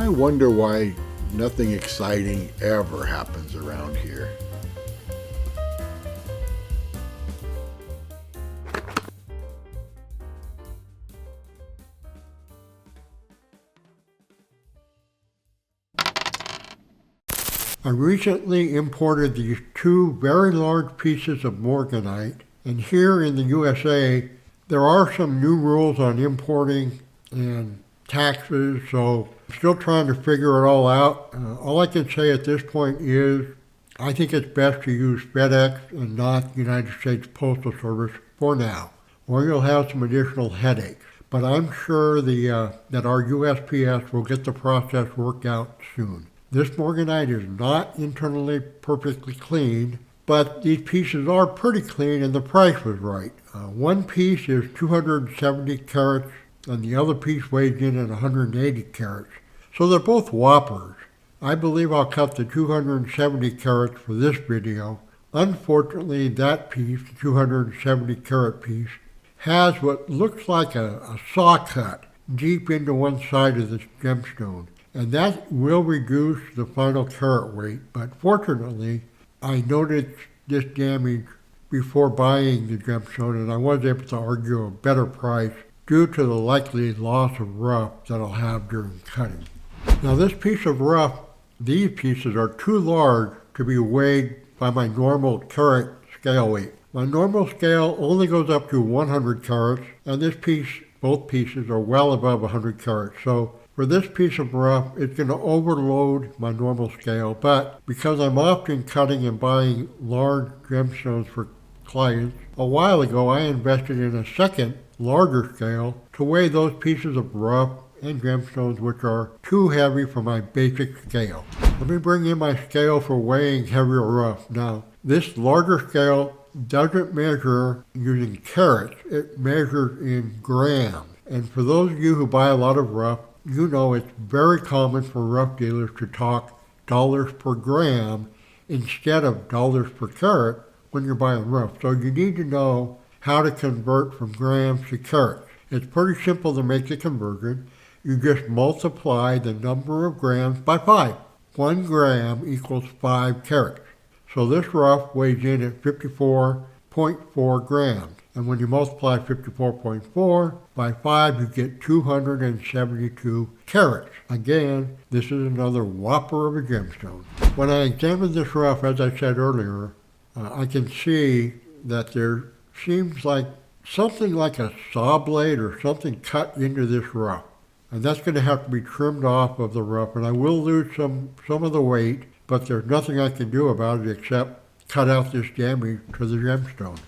I wonder why nothing exciting ever happens around here. I recently imported these two very large pieces of Morganite, and here in the USA there are some new rules on importing and taxes, so I'm still trying to figure it all out. All I can say at this point is I think it's best to use FedEx and not United States Postal Service for now, or you'll have some additional headaches. But I'm sure that our USPS will get the process worked out soon. This Morganite is not internally perfectly clean, but these pieces are pretty clean and the price was right. One piece is 270 carats and the other piece weighs in at 180 carats. So they're both whoppers. I believe I'll cut the 270 carats for this video. Unfortunately, that piece, the 270 carat piece, has what looks like a saw cut deep into one side of this gemstone. And that will reduce the final carat weight, but fortunately, I noticed this damage before buying the gemstone and I was able to argue a better price due to the likely loss of rough that I'll have during cutting. Now this piece of rough, these pieces are too large to be weighed by my normal carat scale weight. My normal scale only goes up to 100 carats, and this piece, both pieces, are well above 100 carats. So for this piece of rough, it's going to overload my normal scale, but because I'm often cutting and buying large gemstones for clients, a while ago I invested in a second, larger scale to weigh those pieces of rough and gemstones which are too heavy for my basic scale. Let me bring in my scale for weighing heavier rough. Now, this larger scale doesn't measure using carats, it measures in grams. And for those of you who buy a lot of rough, you know it's very common for rough dealers to talk dollars per gram instead of dollars per carat when you're buying rough. So you need to know how to convert from grams to carats. It's pretty simple to make the conversion. You just multiply the number of grams by 5. 1 gram equals 5 carats. So this rough weighs in at 54.4 grams. And when you multiply 54.4 by 5, you get 272 carats. Again, this is another whopper of a gemstone. When I examined this rough, as I said earlier, I can see that there seems like something like a saw blade or something cut into this rough. And that's going to have to be trimmed off of the rough, and I will lose some of the weight, but there's nothing I can do about it except cut out this damage to the gemstone.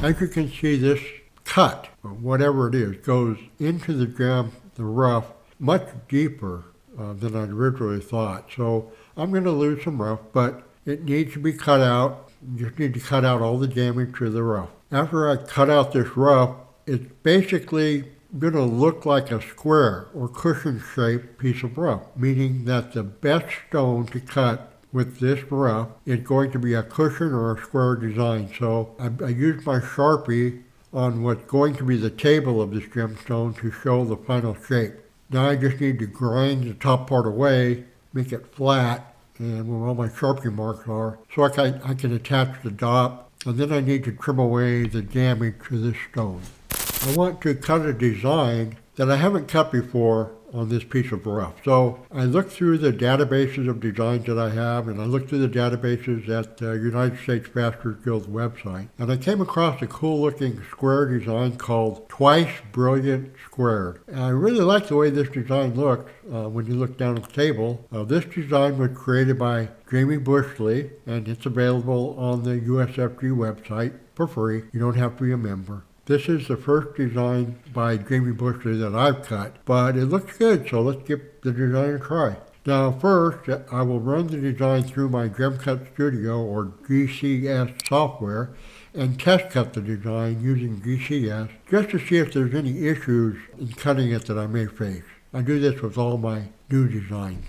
As you can see, this cut, or whatever it is, goes into the rough much deeper than I originally thought. So I'm going to lose some rough, but it needs to be cut out. You just need to cut out all the damage to the rough. After I cut out this rough, it's basically going to look like a square or cushion-shaped piece of rough, meaning that the best stone to cut with this rough is going to be a cushion or a square design. So I used my Sharpie on what's going to be the table of this gemstone to show the final shape. Now I just need to grind the top part away, make it flat, and where all my Sharpie marks are, so I can attach the dot, and then I need to trim away the damage to this stone. I want to cut a design that I haven't cut before on this piece of rough. So I looked through the databases of designs that I have, and I looked through the databases at the United States Masters Guild website, and I came across a cool looking square design called Twice Brilliant Squared. And I really like the way this design looks when you look down at the table. This design was created by Jamie Bushley, and it's available on the USFG website for free. You don't have to be a member. This is the first design by Jamie Bushley that I've cut, but it looks good, so let's give the design a try. Now first, I will run the design through my GemCut Studio or GCS software and test cut the design using GCS just to see if there's any issues in cutting it that I may face. I do this with all my new designs.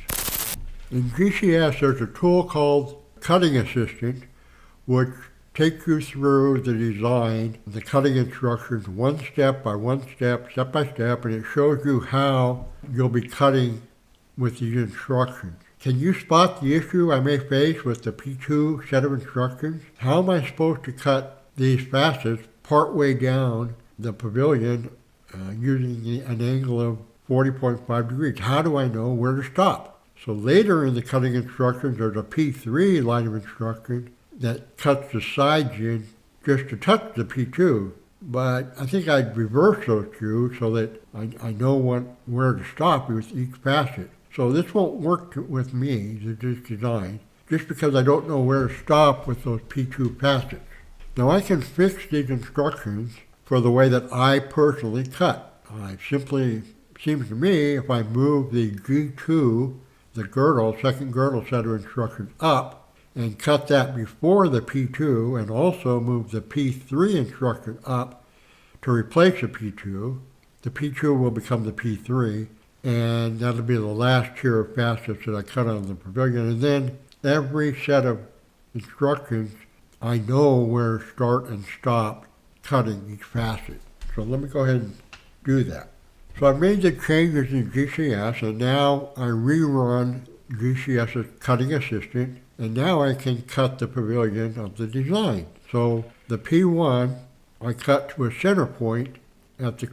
In GCS, there's a tool called Cutting Assistant, which takes you through the design, the cutting instructions, step by step, and it shows you how you'll be cutting with these instructions. Can you spot the issue I may face with the P2 set of instructions? How am I supposed to cut these facets partway down the pavilion using an angle of 40.5 degrees? How do I know where to stop? So later in the cutting instructions, there's a P3 line of instruction that cuts the sides in just to touch the P2. But I think I'd reverse those two so that I know where to stop with each facet. So this won't work with me, this design, just because I don't know where to stop with those P2 facets. Now I can fix these instructions for the way that I personally cut. Simply seems to me if I move the G2, the girdle, second girdle set of instructions up, and cut that before the P2, and also move the P3 instruction up to replace the P2 will become the P3, and that'll be the last tier of facets that I cut on the pavilion. And then every set of instructions, I know where to start and stop cutting each facet. So let me go ahead and do that. So I've made the changes in GCS, and now I rerun GCS's Cutting Assistant, and now I can cut the pavilion of the design. So the P1, I cut to a center point at the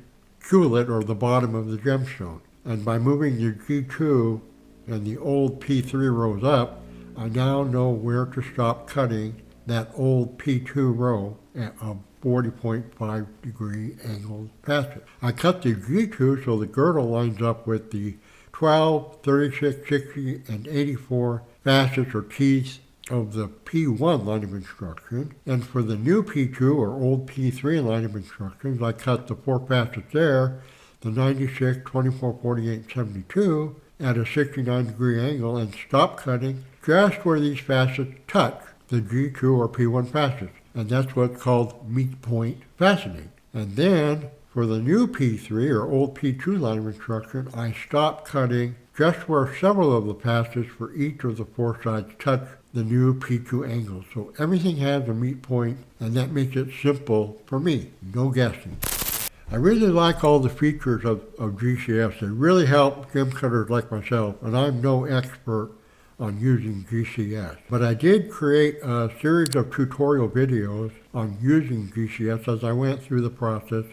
culet, or the bottom of the gemstone. And by moving the G2 and the old P3 rows up, I now know where to stop cutting that old P2 row at a 40.5 degree angled facet. I cut the G2 so the girdle lines up with the 12, 36, 60, and 84 facets or teeth of the P1 line of instruction. And for the new P2 or old P3 line of instructions, I cut the 4 facets there, the 96, 24, 48, 72, at a 69 degree angle, and stop cutting just where these facets touch the G2 or P1 facets. And that's what's called meet point faceting. And then for the new P3 or old P2 line of instruction, I stop cutting just where several of the facets for each of the 4 sides touch the new P2 angle. So everything has a meet point, and that makes it simple for me, no guessing. I really like all the features of GCS. They really help gem cutters like myself, and I'm no expert on using GCS. But I did create a series of tutorial videos on using GCS as I went through the process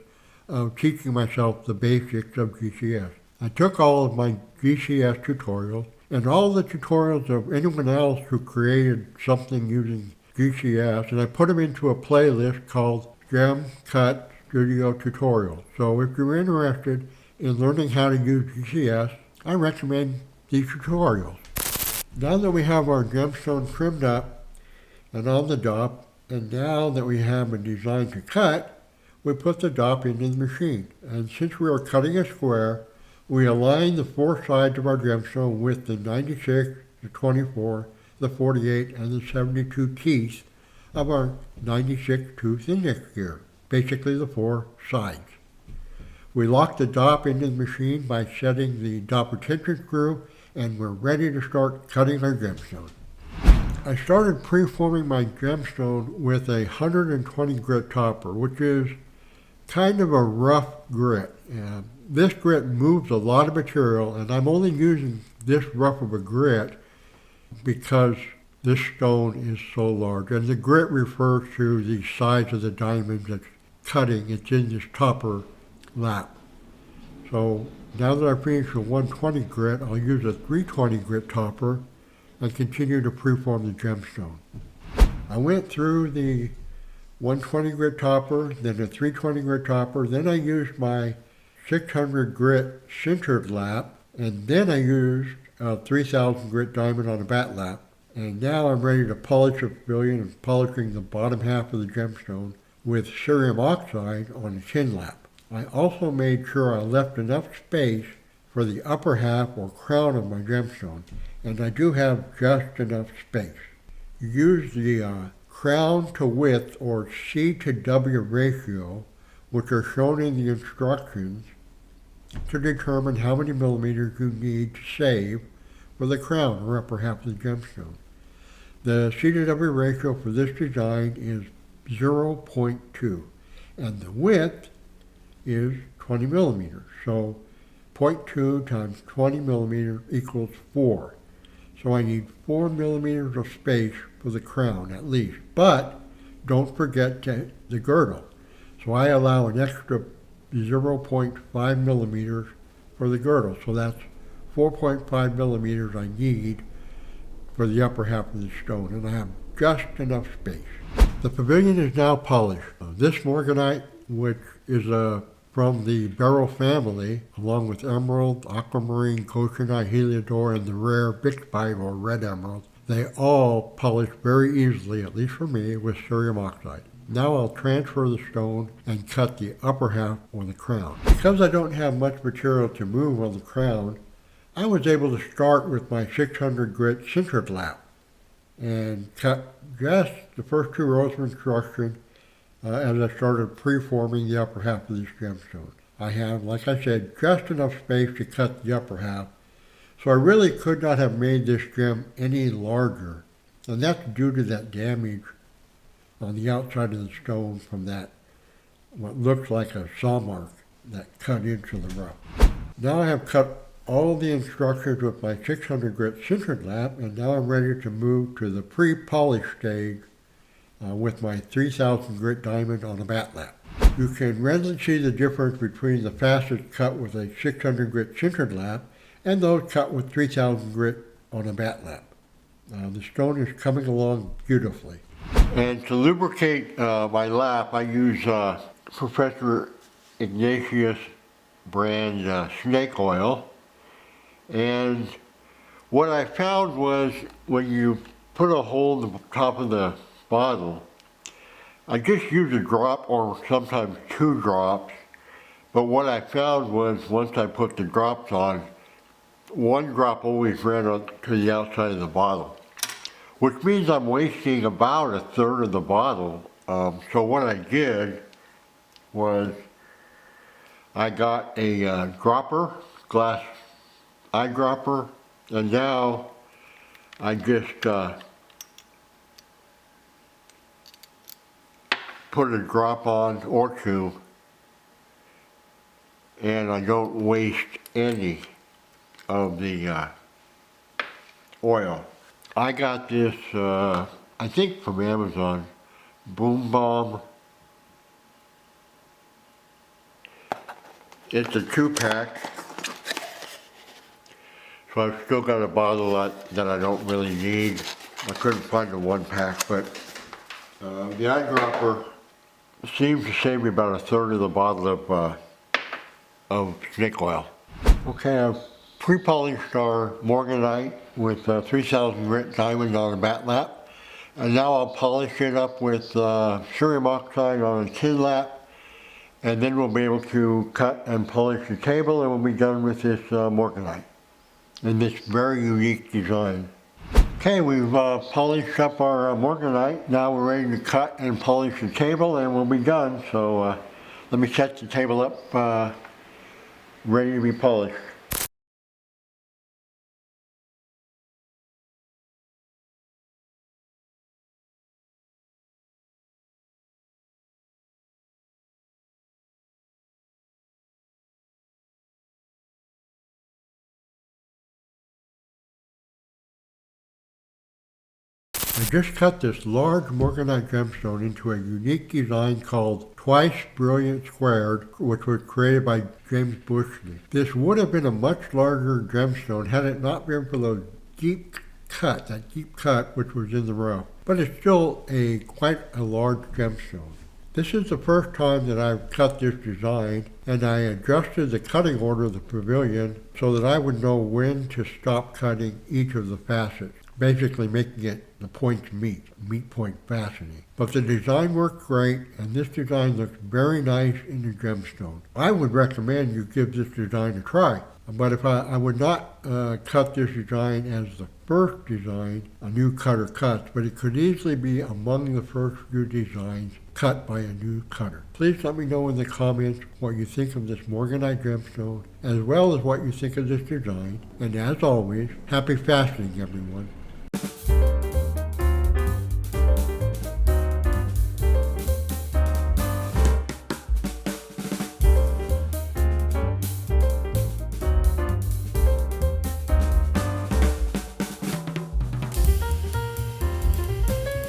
of teaching myself the basics of GCS. I took all of my GCS tutorials and all the tutorials of anyone else who created something using GCS, and I put them into a playlist called Gem Cut Studio Tutorials. So if you're interested in learning how to use GCS, I recommend these tutorials. Now that we have our gemstone trimmed up and on the DOP, and now that we have a design to cut, we put the DOP into the machine. And since we are cutting a square, we align the 4 sides of our gemstone with the 96, the 24, the 48, and the 72 teeth of our 96 tooth index gear, basically the 4 sides. We lock the DOP into the machine by setting the DOP retention screw, and we're ready to start cutting our gemstone. I started preforming my gemstone with a 120 grit topper, which is kind of a rough grit. This grit moves a lot of material, and I'm only using this rough of a grit because this stone is so large. And the grit refers to the size of the diamond that's cutting. It's in this topper lap. So now that I've finished the 120 grit, I'll use a 320 grit topper and continue to preform the gemstone. I went through the 120 grit topper, then a 320 grit topper, then I used my 600 grit sintered lap, and then I used a 3000 grit diamond on a bat lap. And now I'm ready to polish the pavilion and polishing the bottom half of the gemstone with cerium oxide on a tin lap. I also made sure I left enough space for the upper half or crown of my gemstone, and I do have just enough space. Use the crown to width or C to W ratio, which are shown in the instructions, to determine how many millimeters you need to save for the crown or upper half of the gemstone. The C to W ratio for this design is 0.2, and the width is 20 millimeters. So 0.2 times 20 millimeters equals 4. So I need 4 millimeters of space for the crown at least. But don't forget the girdle. So I allow an extra 0.5 millimeters for the girdle. So that's 4.5 millimeters I need for the upper half of the stone, and I have just enough space. The pavilion is now polished. This Morganite, which is from the beryl family, along with emerald, aquamarine, cochonite, heliodor, and the rare bickbite or red emerald, they all polish very easily, at least for me, with cerium oxide. Now I'll transfer the stone and cut the upper half or the crown. Because I don't have much material to move on the crown, I was able to start with my 600 grit sintered lap and cut just the first 2 rows of instruction as I started preforming the upper half of this gemstone. I have, like I said, just enough space to cut the upper half, so I really could not have made this gem any larger, and that's due to that damage on the outside of the stone from that, what looks like a saw mark that cut into the rough. Now I have cut all the instructions with my 600 grit sintered lap, and now I'm ready to move to the pre-polish stage with my 3000 grit diamond on a bat lap. You can readily see the difference between the facets cut with a 600 grit sintered lap and those cut with 3000 grit on a bat lap. The stone is coming along beautifully. And to lubricate my lap, I use Professor Ignatius brand snake oil. And what I found was when you put a hole in the top of the bottle, I just use a drop or sometimes 2 drops, but what I found was once I put the drops on, 1 drop always ran to the outside of the bottle, which means I'm wasting about 1/3 of the bottle. So what I did was I got a dropper, glass eyedropper, and now I just put a drop on or 2, and I don't waste any of the oil. I got this, I think from Amazon, Boom Bomb. It's a 2-pack. So I've still got a bottle that I don't really need. I couldn't find a 1-pack, but the eyedropper seems to save me about 1/3 of the bottle of snake oil. Okay, I've pre-polished our Morganite with 3000 grit diamond on a bat lap, and now I'll polish it up with cerium oxide on a tin lap, and then we'll be able to cut and polish the table, and we'll be done with this Morganite in this very unique design. Okay, we've polished up our Morganite. Now we're ready to cut and polish the table, and we'll be done. So let me set the table up, ready to be polished. I just cut this large Morganite gemstone into a unique design called Twice Brilliant Squared, which was created by James Bushley. This would have been a much larger gemstone had it not been for the deep cut which was in the rough. But it's still quite a large gemstone. This is the first time that I've cut this design, and I adjusted the cutting order of the pavilion so that I would know when to stop cutting each of the facets, basically making it the points meet point fastening. But the design worked great, and this design looks very nice in the gemstone. I would recommend you give this design a try. But if I would not cut this design as the first design a new cutter cuts, but it could easily be among the first few designs cut by a new cutter. Please let me know in the comments what you think of this Morganite gemstone, as well as what you think of this design. And as always, happy fastening, everyone.